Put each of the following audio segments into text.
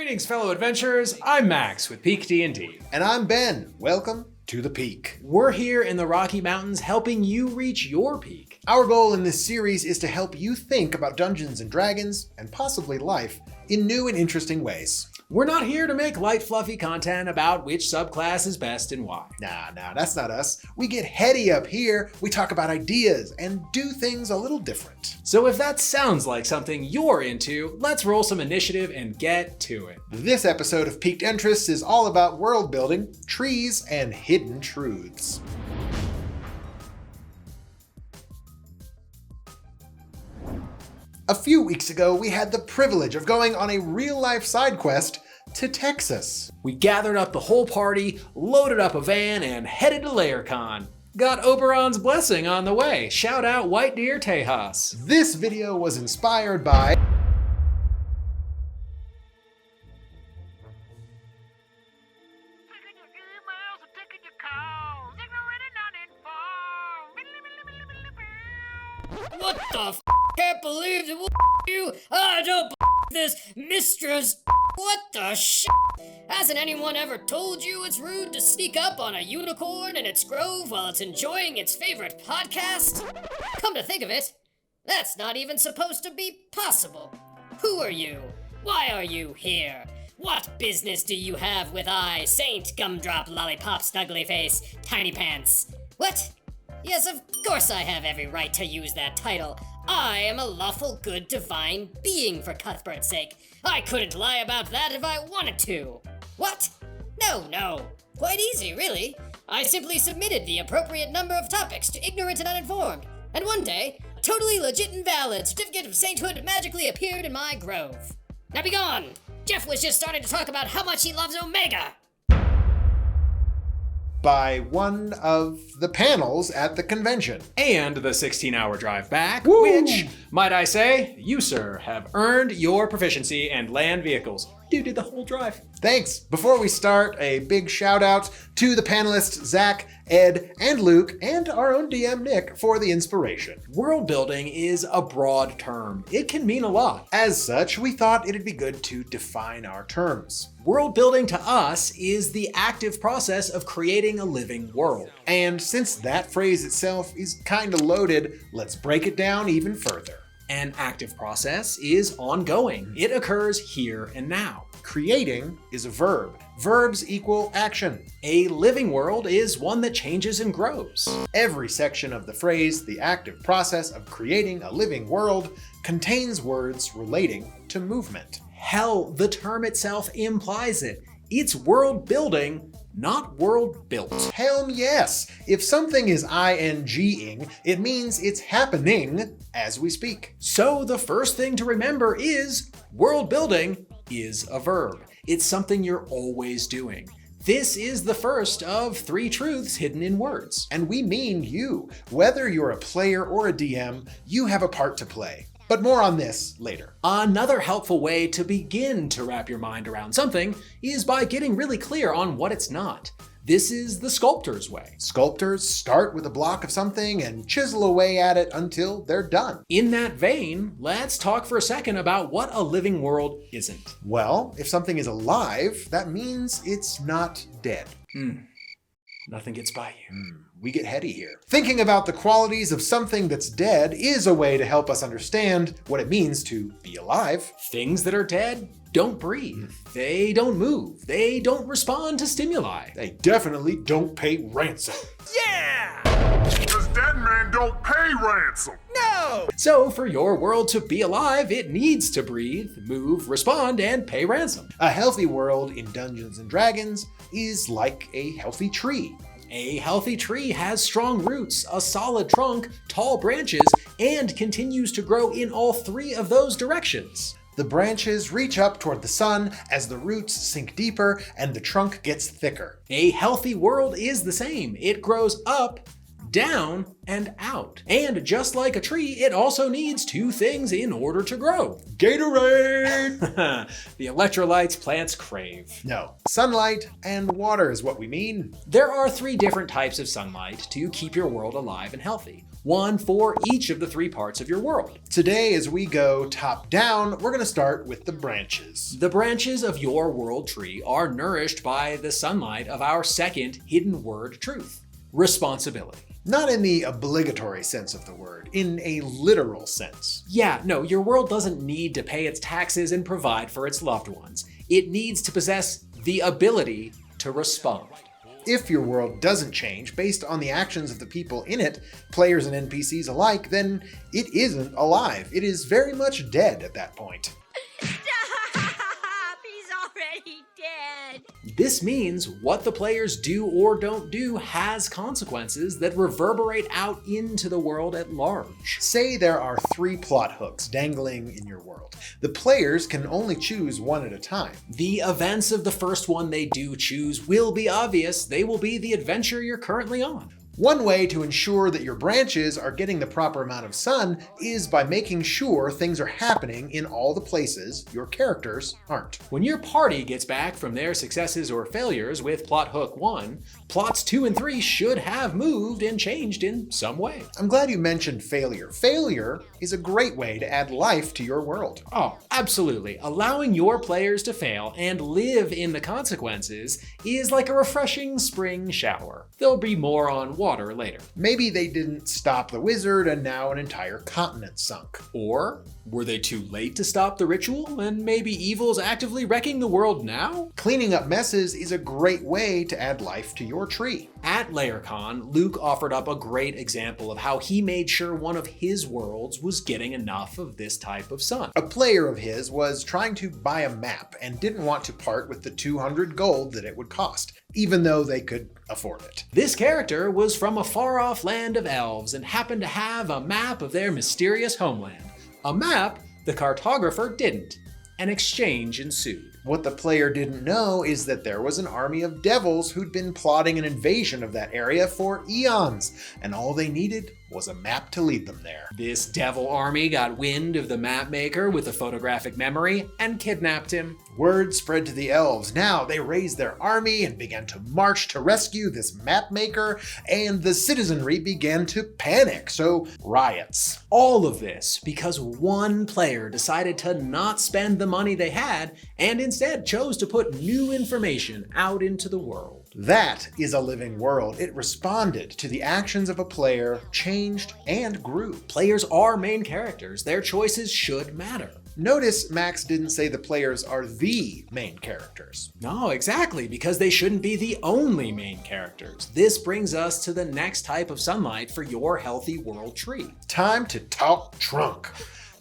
Greetings, fellow adventurers. I'm Max with Peak D&D. And I'm Ben. Welcome to the Peak. We're here in the Rocky Mountains helping you reach your peak. Our goal in this series is to help you think about Dungeons and Dragons, and possibly life, in new and interesting ways. We're not here to make light, fluffy content about which subclass is best and why. Nah, that's not us. We get heady up here, we talk about ideas, and do things a little different. So if that sounds like something you're into, let's roll some initiative and get to it. This episode of Peaked Interests is all about world building, trees, and hidden truths. A few weeks ago, we had the privilege of going on a real-life side quest to Texas. We gathered up the whole party, loaded up a van, and headed to LairCon. Got Oberon's blessing on the way. Shout out White Deer Tejas. This video was inspired by What the f***? Can't believe it. You. I don't this mistress. What the shit? Hasn't anyone ever told you it's rude to sneak up on a unicorn in its grove while it's enjoying its favorite podcast? Come to think of it, that's not even supposed to be possible. Who are you? Why are you here? What business do you have with Saint Gumdrop, Lollipop, Snuggly Face, Tiny Pants? What? Yes, of course I have every right to use that title. I am a lawful good divine being, for Cuthbert's sake. I couldn't lie about that if I wanted to. What? No. Quite easy, really. I simply submitted the appropriate number of topics to Ignorant and Uninformed, and one day, a totally legit and valid certificate of sainthood magically appeared in my grove. Now be gone! Jeff was just starting to talk about how much he loves Omega! by one of the panels at the convention. And the 16-hour drive back, Woo! Which, might I say, you, sir, have earned your proficiency in land vehicles. You did the whole drive. Thanks. Before we start, a big shout out to the panelists Zach, Ed, and Luke, and our own DM Nick for the inspiration. World building is a broad term. It can mean a lot. As such, we thought it'd be good to define our terms. World building to us is the active process of creating a living world. And since that phrase itself is kinda loaded, let's break it down even further. An active process is ongoing. It occurs here and now. Creating is a verb. Verbs equal action. A living world is one that changes and grows. Every section of the phrase, the active process of creating a living world, contains words relating to movement. Hell, the term itself implies it. It's world building, not world built. Hell yes! If something is ing, it means it's happening as we speak. So the first thing to remember is world building is a verb. It's something you're always doing. This is the first of 3 truths hidden in words. And we mean you. Whether you're a player or a DM, you have a part to play. But more on this later. Another helpful way to begin to wrap your mind around something is by getting really clear on what it's not. This is the sculptor's way. Sculptors start with a block of something and chisel away at it until they're done. In that vein, let's talk for a second about what a living world isn't. Well, if something is alive, that means it's not dead. Nothing gets by you. We get heady here. Thinking about the qualities of something that's dead is a way to help us understand what it means to be alive. Things that are dead don't breathe. They don't move. They don't respond to stimuli. They definitely don't pay ransom. Yeah! Because dead men don't pay ransom. No! So for your world to be alive, it needs to breathe, move, respond, and pay ransom. A healthy world in Dungeons and Dragons is like a healthy tree. A healthy tree has strong roots, a solid trunk, tall branches, and continues to grow in all 3 of those directions. The branches reach up toward the sun as the roots sink deeper and the trunk gets thicker. A healthy world is the same. It grows up, down and out. And just like a tree, it also needs two things in order to grow. Gatorade! The electrolytes plants crave. No, sunlight and water is what we mean. There are 3 different types of sunlight to keep your world alive and healthy. One for each of the 3 parts of your world. Today, as we go top down, we're going to start with the branches. The branches of your world tree are nourished by the sunlight of our second hidden word truth: responsibility. Not in the obligatory sense of the word, in a literal sense. Yeah, no, your world doesn't need to pay its taxes and provide for its loved ones. It needs to possess the ability to respond. If your world doesn't change based on the actions of the people in it, players and NPCs alike, then it isn't alive. It is very much dead at that point. He's already dead. This means what the players do or don't do has consequences that reverberate out into the world at large. Say there are 3 plot hooks dangling in your world. The players can only choose one at a time. The events of the first one they do choose will be obvious. They will be the adventure you're currently on. One way to ensure that your branches are getting the proper amount of sun is by making sure things are happening in all the places your characters aren't. When your party gets back from their successes or failures with plot hook 1, plots 2 and 3 should have moved and changed in some way. I'm glad you mentioned failure. Failure is a great way to add life to your world. Oh, absolutely. Allowing your players to fail and live in the consequences is like a refreshing spring shower. There'll be more on water later. Maybe they didn't stop the wizard and now an entire continent sunk. Or were they too late to stop the ritual and maybe evil's actively wrecking the world now? Cleaning up messes is a great way to add life to your tree. At LairCon, Luke offered up a great example of how he made sure one of his worlds was getting enough of this type of sun. A player of his was trying to buy a map and didn't want to part with the 200 gold that it would cost, even though they could afford it. This character was from a far-off land of elves and happened to have a map of their mysterious homeland. A map the cartographer didn't. An exchange ensued. What the player didn't know is that there was an army of devils who'd been plotting an invasion of that area for eons, and all they needed was a map to lead them there. This devil army got wind of the map maker with a photographic memory and kidnapped him. Word spread to the elves. Now they raised their army and began to march to rescue this map maker, and the citizenry began to panic, so riots. All of this because one player decided to not spend the money they had and instead chose to put new information out into the world. That is a living world. It responded to the actions of a player, changed, and grew. Players are main characters. Their choices should matter. Notice Max didn't say the players are the main characters. No, exactly, because they shouldn't be the only main characters. This brings us to the next type of sunlight for your healthy world tree. Time to talk trunk.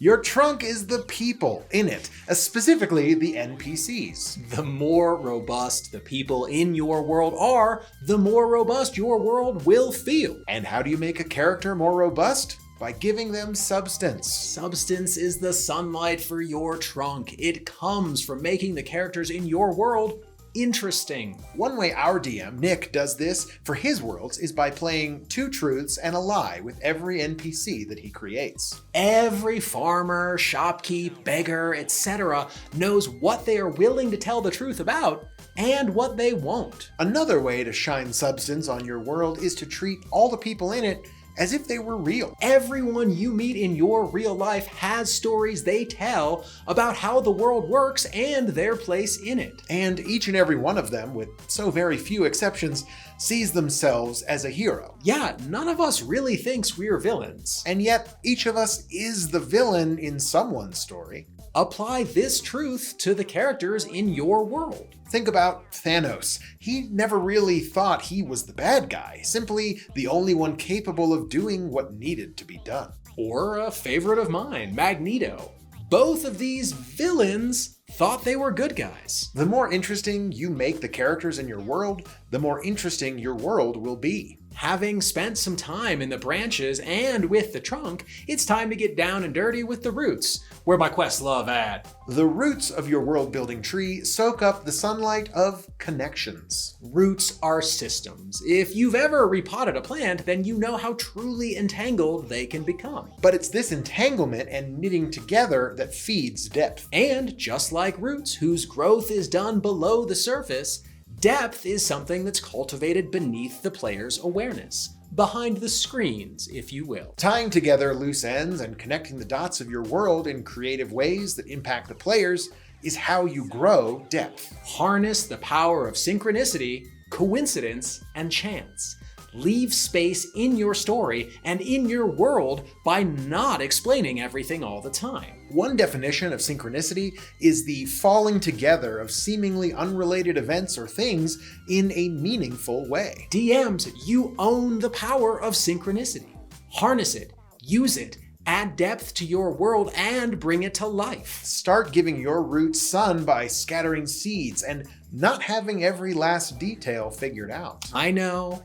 Your trunk is the people in it, specifically the NPCs. The more robust the people in your world are, the more robust your world will feel. And how do you make a character more robust? By giving them substance. Substance is the sunlight for your trunk. It comes from making the characters in your world interesting. One way our DM, Nick, does this for his worlds is by playing 2 truths and a lie with every NPC that he creates. Every farmer, shopkeep, beggar, etc. knows what they are willing to tell the truth about and what they won't. Another way to shine substance on your world is to treat all the people in it as if they were real. Everyone you meet in your real life has stories they tell about how the world works and their place in it. And each and every one of them, with so very few exceptions, sees themselves as a hero. Yeah, none of us really thinks we're villains. And yet, each of us is the villain in someone's story. Apply this truth to the characters in your world. Think about Thanos. He never really thought he was the bad guy, simply the only one capable of doing what needed to be done. Or a favorite of mine, Magneto. Both of these villains thought they were good guys. The more interesting you make the characters in your world, the more interesting your world will be. Having spent some time in the branches and with the trunk, it's time to get down and dirty with the roots, where my quest love at. The roots of your world-building tree soak up the sunlight of connections. Roots are systems. If you've ever repotted a plant, then you know how truly entangled they can become. But it's this entanglement and knitting together that feeds depth. And just like roots, whose growth is done below the surface, depth is something that's cultivated beneath the player's awareness. Behind the screens, if you will. Tying together loose ends and connecting the dots of your world in creative ways that impact the players is how you grow depth. Harness the power of synchronicity, coincidence, and chance. Leave space in your story and in your world by not explaining everything all the time. One definition of synchronicity is the falling together of seemingly unrelated events or things in a meaningful way. DMs, you own the power of synchronicity. Harness it, use it, add depth to your world, and bring it to life. Start giving your roots sun by scattering seeds and not having every last detail figured out. I know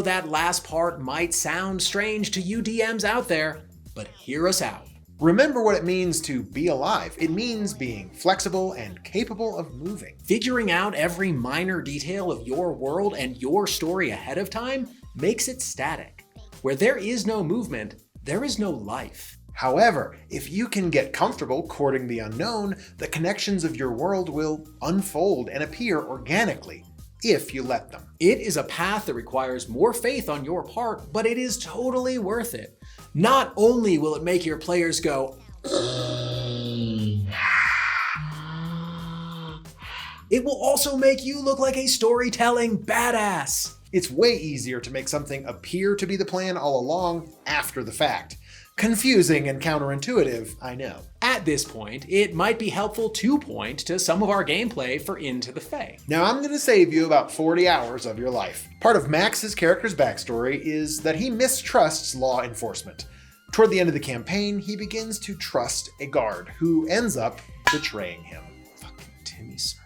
that last part might sound strange to you DMs out there, but hear us out. Remember what it means to be alive. It means being flexible and capable of moving. Figuring out every minor detail of your world and your story ahead of time makes it static. Where there is no movement, there is no life. However, if you can get comfortable courting the unknown, the connections of your world will unfold and appear organically, if you let them. It is a path that requires more faith on your part, but it is totally worth it. Not only will it make your players go, it will also make you look like a storytelling badass. It's way easier to make something appear to be the plan all along after the fact. Confusing and counterintuitive, I know. At this point, it might be helpful to point to some of our gameplay for Into the Fae. Now I'm going to save you about 40 hours of your life. Part of Max's character's backstory is that he mistrusts law enforcement. Toward the end of the campaign, he begins to trust a guard who ends up betraying him. Fucking Timmy, sir.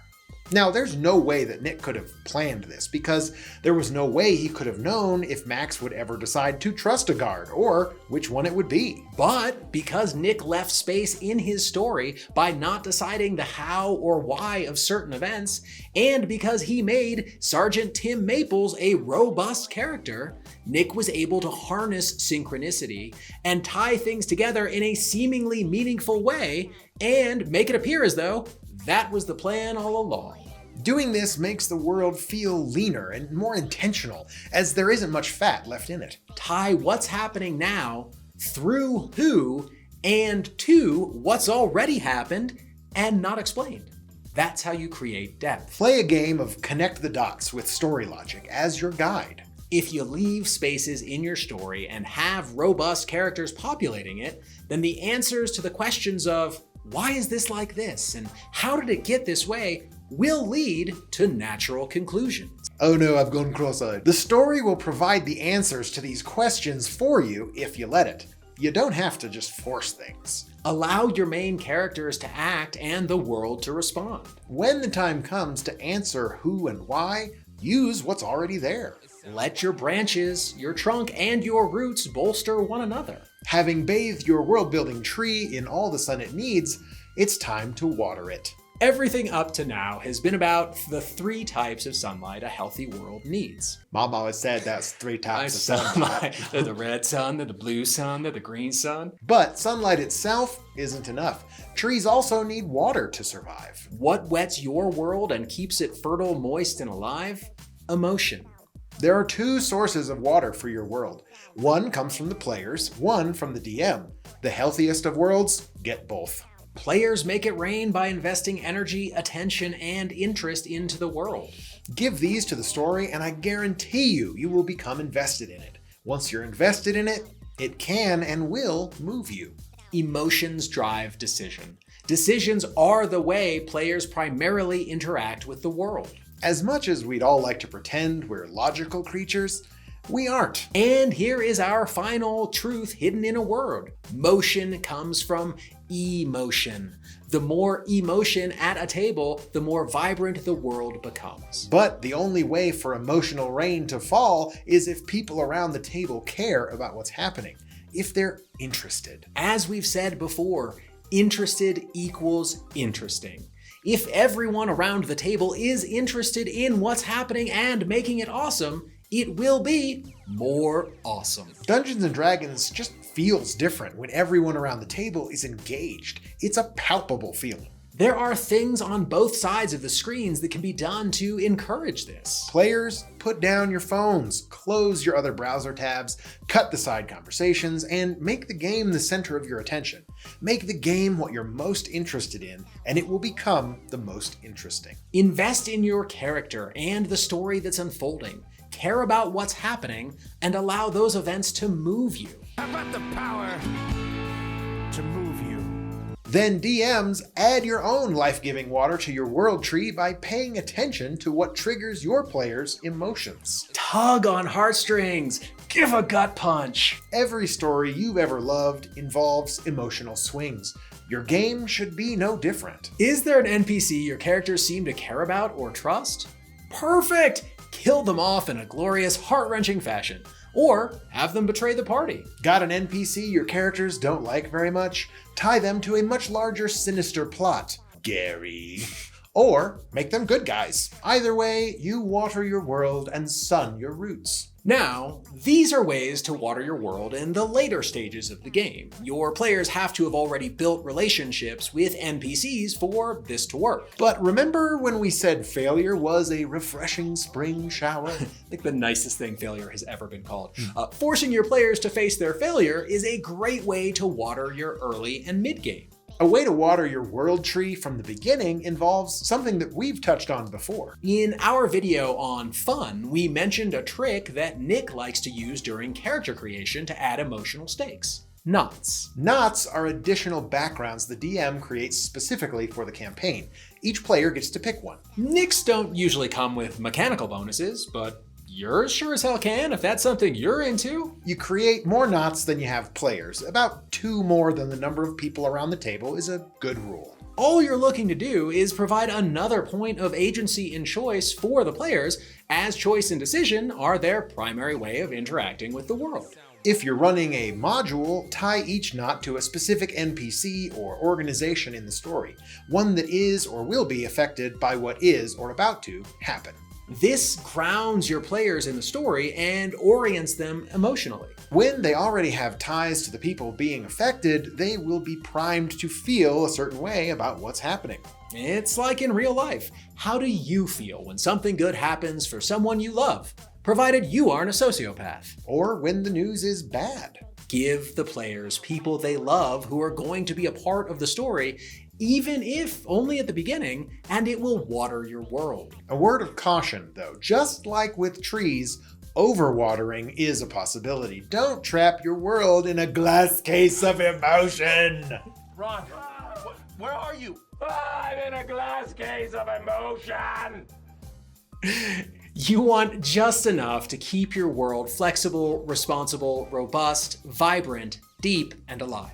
Now, there's no way that Nick could have planned this, because there was no way he could have known if Max would ever decide to trust a guard, or which one it would be. But because Nick left space in his story by not deciding the how or why of certain events, and because he made Sergeant Tim Maples a robust character, Nick was able to harness synchronicity and tie things together in a seemingly meaningful way and make it appear as though that was the plan all along. Doing this makes the world feel leaner and more intentional, as there isn't much fat left in it. Tie what's happening now through who and to what's already happened and not explained. That's how you create depth. Play a game of connect the dots with story logic as your guide. If you leave spaces in your story and have robust characters populating it, then the answers to the questions of why is this like this and how did it get this way will lead to natural conclusions. Oh no, I've gone cross-eyed. The story will provide the answers to these questions for you if you let it. You don't have to just force things. Allow your main characters to act and the world to respond. When the time comes to answer who and why, use what's already there. Let your branches, your trunk, and your roots bolster one another. Having bathed your world-building tree in all the sun it needs, it's time to water it. Everything up to now has been about the 3 types of sunlight a healthy world needs. Mom always said that's 3 types of sunlight. They're the red sun, they're the blue sun, they're the green sun. But sunlight itself isn't enough. Trees also need water to survive. What wets your world and keeps it fertile, moist, and alive? Emotion. There are 2 sources of water for your world. One comes from the players, one from the DM. The healthiest of worlds get both. Players make it rain by investing energy, attention, and interest into the world. Give these to the story and I guarantee you will become invested in it. Once you're invested in it, it can and will move you. Emotions drive decision. Decisions are the way players primarily interact with the world. As much as we'd all like to pretend we're logical creatures, we aren't. And here is our final truth hidden in a word. Motion comes from emotion. The more emotion at a table, the more vibrant the world becomes. But the only way for emotional rain to fall is if people around the table care about what's happening, if they're interested. As we've said before, interested equals interesting. If everyone around the table is interested in what's happening and making it awesome, it will be more awesome. Dungeons & Dragons just feels different when everyone around the table is engaged. It's a palpable feeling. There are things on both sides of the screens that can be done to encourage this. Players, put down your phones, close your other browser tabs, cut the side conversations, and make the game the center of your attention. Make the game what you're most interested in, and it will become the most interesting. Invest in your character and the story that's unfolding. Care about what's happening, and allow those events to move you. I've got the power to move you. Then DMs, add your own life-giving water to your world tree by paying attention to what triggers your players' emotions. Tug on heartstrings. Give a gut punch. Every story you've ever loved involves emotional swings. Your game should be no different. Is there an NPC your characters seem to care about or trust? Perfect! Kill them off in a glorious, heart-wrenching fashion. Or have them betray the party. Got an NPC your characters don't like very much? Tie them to a much larger, sinister plot. Gary. Or make them good guys. Either way, you water your world and sun your roots. Now, these are ways to water your world in the later stages of the game. Your players have to have already built relationships with NPCs for this to work. But remember when we said failure was a refreshing spring shower? I think the nicest thing failure has ever been called. Forcing your players to face their failure is a great way to water your early and mid game. A way to water your world tree from the beginning involves something that we've touched on before. In our video on fun, we mentioned a trick that Nick likes to use during character creation to add emotional stakes. Knots. Knots are additional backgrounds the DM creates specifically for the campaign. Each player gets to pick one. Nicks don't usually come with mechanical bonuses, but yours sure as hell can if that's something you're into. You create more knots than you have players. About 2 more than the number of people around the table is a good rule. All you're looking to do is provide another point of agency and choice for the players, as choice and decision are their primary way of interacting with the world. If you're running a module, tie each knot to a specific NPC or organization in the story, one that is or will be affected by what is or about to happen. This grounds your players in the story and orients them emotionally. When they already have ties to the people being affected, they will be primed to feel a certain way about what's happening. It's like in real life. How do you feel when something good happens for someone you love, provided you aren't a sociopath? Or when the news is bad. Give the players people they love who are going to be a part of the story, even if only at the beginning, and it will water your world. A word of caution, though. Just like with trees, overwatering is a possibility. Don't trap your world in a glass case of emotion. Ron, where are you? I'm in a glass case of emotion. You want just enough to keep your world flexible, responsible, robust, vibrant, deep, and alive.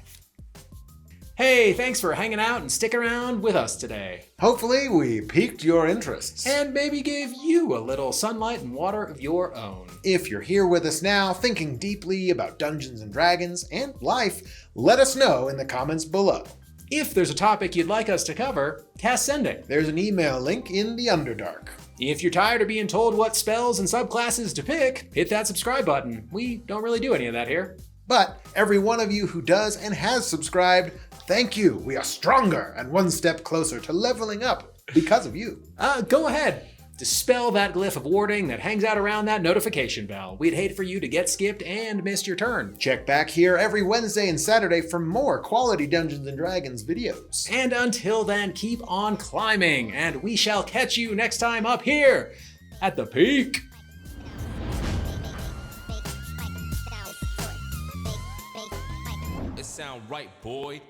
Hey, thanks for hanging out and sticking around with us today. Hopefully we piqued your interests. And maybe gave you a little sunlight and water of your own. If you're here with us now, thinking deeply about Dungeons & Dragons and life, let us know in the comments below. If there's a topic you'd like us to cover, cast sending. There's an email link in the Underdark. If you're tired of being told what spells and subclasses to pick, hit that subscribe button. We don't really do any of that here. But every one of you who does and has subscribed, thank you. We are stronger and one step closer to leveling up because of you. Go ahead. Dispel that glyph of warding that hangs out around that notification bell. We'd hate for you to get skipped and missed your turn. Check back here every Wednesday and Saturday for more quality Dungeons & Dragons videos. And until then, keep on climbing, and we shall catch you next time up here at the peak. It sound right, boy.